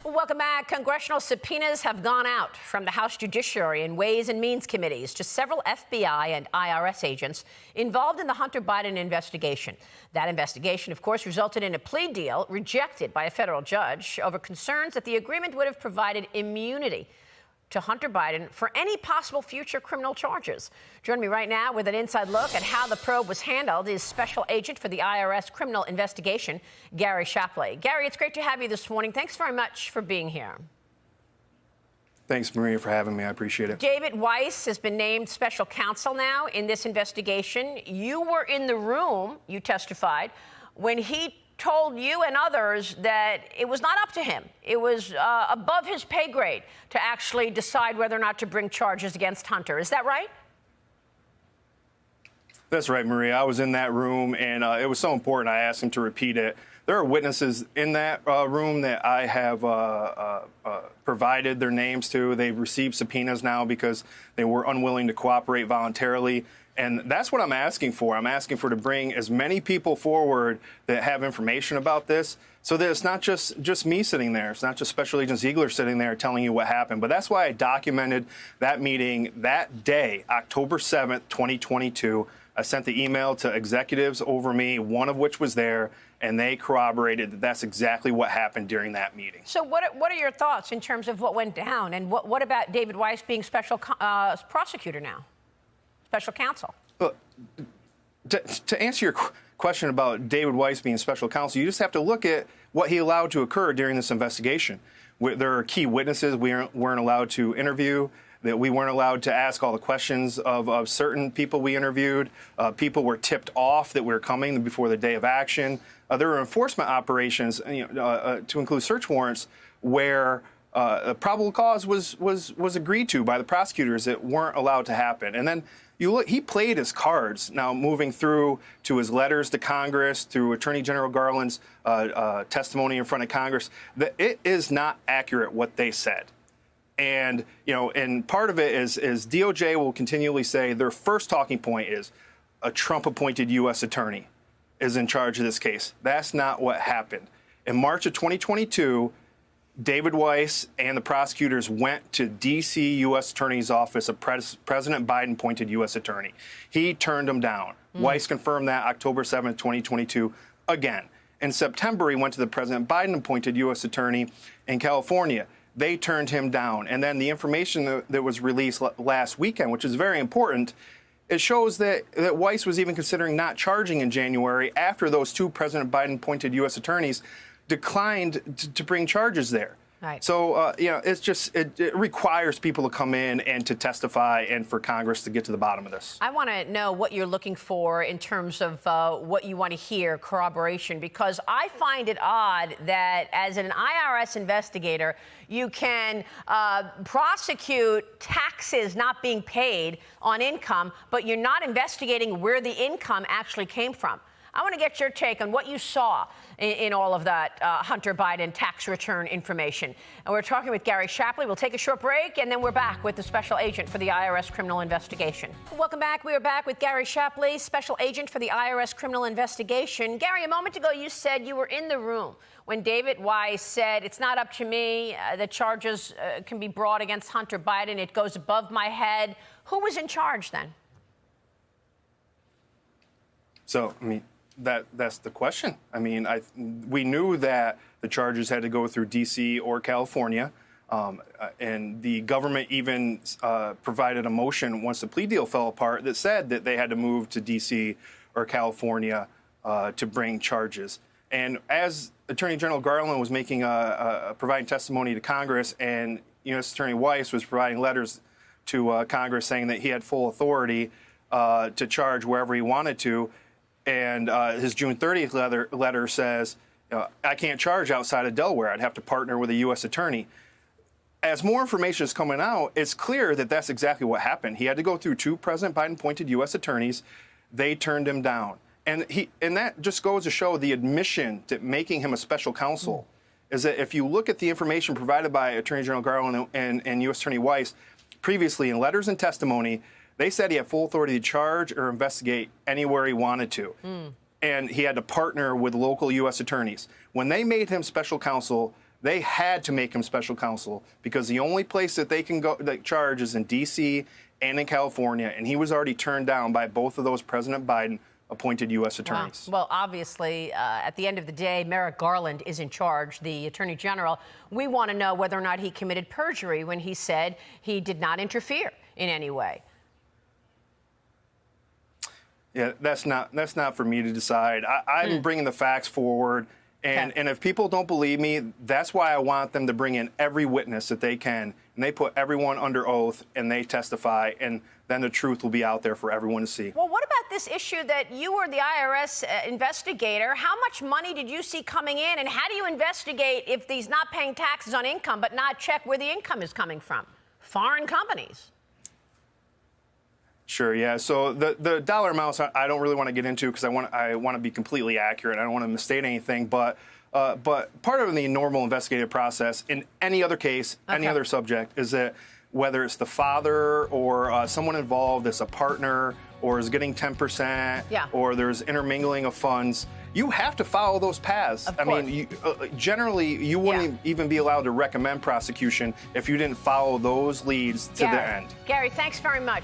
Welcome back. Congressional subpoenas have gone out from the House Judiciary and Ways and Means Committees to several FBI and IRS agents involved in the Hunter Biden investigation. That investigation, of course, resulted in a plea deal rejected by a federal judge over concerns that the agreement would have provided immunity to Hunter Biden for any possible future criminal charges. Joining me right now with an inside look at how the probe was handled is Special Agent for the IRS Criminal Investigation, Gary Shapley. Gary, it's great to have you this morning. Thanks very much for being here. Thanks, Maria, for having me. I appreciate it. David Weiss has been named special counsel now in this investigation. You were in the room, you testified, when he told you and others that it was not up to him. It was above his pay grade to actually decide whether or not to bring charges against Hunter. Is that right? That's right, Maria. I was in that room, and it was so important I asked him to repeat it. There are witnesses in that room that I have provided their names to. They've received subpoenas now because they were unwilling to cooperate voluntarily. And that's what I'm asking for. I'm asking for to bring as many people forward that have information about this so that it's not just me sitting there. It's not just Special Agent Ziegler sitting there telling you what happened. But that's why I documented that meeting that day, October 7th, 2022. I sent the email to executives over me, one of which was there, and they corroborated that that's exactly what happened during that meeting. So what are your thoughts in terms of what went down? And what about David Weiss being special prosecutor now? Special counsel? Well, to answer your question about David Weiss being special counsel, you just have to look at what he allowed to occur during this investigation. There are key witnesses we weren't allowed to interview, that we weren't allowed to ask all the questions of certain people we interviewed. People were tipped off that we were coming before the day of action. There were enforcement operations, to include search warrants, where a probable cause was agreed to by the prosecutors that weren't allowed to happen. And then you look, he played his cards, now moving through to his letters to Congress, through Attorney General Garland's testimony in front of Congress, that it is not accurate what they said. And, and part of it is DOJ will continually say their first talking point is a Trump-appointed U.S. attorney is in charge of this case. That's not what happened. In March of 2022, David Weiss and the prosecutors went to D.C. U.S. Attorney's Office, a President Biden-appointed U.S. attorney. He turned them down. Weiss confirmed that October 7th, 2022, again. In September, he went to the President Biden-appointed U.S. attorney in California. They turned him down. And then the information that was released last weekend, which is very important, it shows that Weiss was even considering not charging in January after those two President Biden-appointed U.S. attorneys declined to bring charges there. Right. So, it's just, it requires people to come in and to testify and for Congress to get to the bottom of this. I want to know what you're looking for in terms of what you want to hear, corroboration, because I find it odd that as an IRS investigator, you can prosecute taxes not being paid on income, but you're not investigating where the income actually came from. I want to get your take on what you saw in all of that Hunter Biden tax return information. And we're talking with Gary Shapley. We'll take a short break, and then we're back with the Special Agent for the IRS Criminal Investigation. Welcome back. We are back with Gary Shapley, Special Agent for the IRS Criminal Investigation. Gary, a moment ago you said you were in the room when David Weiss said, it's not up to me, the charges can be brought against Hunter Biden, it goes above my head. Who was in charge then? So, that's the question. We knew that the charges had to go through D.C. or California, and the government even provided a motion once the plea deal fell apart that said that they had to move to D.C. or California to bring charges. And as Attorney General Garland was making providing testimony to Congress, and U.S. Attorney Weiss was providing letters to Congress saying that he had full authority to charge wherever he wanted to. And his June 30th letter says, I can't charge outside of Delaware. I'd have to partner with a U.S. attorney. As more information is coming out, it's clear that that's exactly what happened. He had to go through two President Biden-appointed U.S. attorneys. They turned him down. And that just goes to show the admission to making him a special counsel is that if you look at the information provided by Attorney General Garland and U.S. Attorney Weiss previously in letters and testimony, they said he had full authority to charge or investigate anywhere he wanted to. And he had to partner with local U.S. attorneys. When they made him special counsel, They had to make him special counsel because the only place that they can go that charge is in D.C. and in California, and he was already turned down by both of those President Biden appointed U.S. attorneys. Well, obviously, at the end of the day, Merrick Garland is in charge, the Attorney General. We want to know whether or not he committed perjury when he said he did not interfere in any way. Yeah, that's not for me to decide. I'm bringing the facts forward, and if people don't believe me, that's why I want them to bring in every witness that they can, and they put everyone under oath, and they testify, and then the truth will be out there for everyone to see. Well, what about this issue that you were the IRS investigator? How much money did you see coming in, and how do you investigate if he's not paying taxes on income but not check where the income is coming from? Foreign companies. Sure, yeah. So the dollar amounts I don't really want to get into because I want to be completely accurate. I don't want to misstate anything, but part of the normal investigative process in any other case, any other subject, is that whether it's the father or someone involved that's a partner or is getting 10%, or there's intermingling of funds, you have to follow those paths. I mean, generally, you wouldn't even be allowed to recommend prosecution if you didn't follow those leads to the end. Gary, thanks very much.